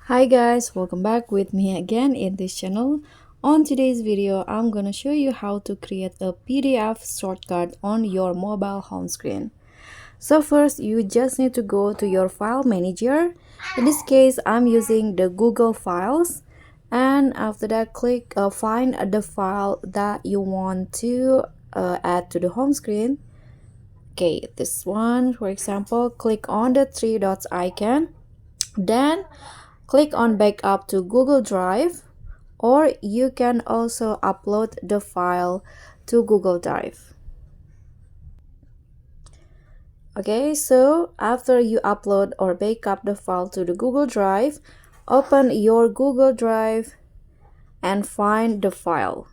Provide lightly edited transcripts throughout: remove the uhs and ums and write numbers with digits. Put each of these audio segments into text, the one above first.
Hi guys, welcome back with me again in this channel. On today's video, I'm gonna show you how to create a PDF shortcut on your mobile home screen. So first, you just need to go to your file manager. In this case, I'm using the Google Files. And after that, click find the file that you want to add to the home screen. Okay, this one, for example, click on the three dots icon. Then click on backup to Google Drive, or you can also upload the file to Google Drive. Okay, so after you upload or backup the file to the Google Drive, open your Google Drive and find the file.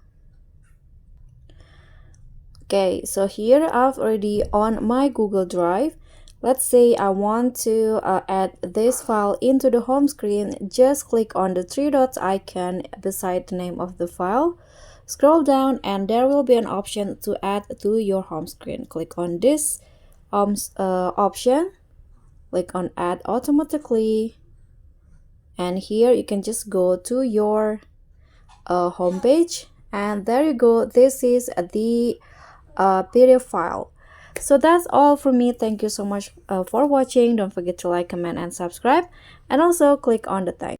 Okay, so here I've already on my Google Drive. Let's say I want to add this file into the home screen. Just click on the three dots icon beside the name of the file. Scroll down and there will be an option to add to your home screen. Click on this option. Click on add automatically. And here you can just go to your home page. And there you go. This is the PDF file. So that's all from me. Thank you so much for watching. Don't forget to like, comment, and subscribe, and also click on the tag.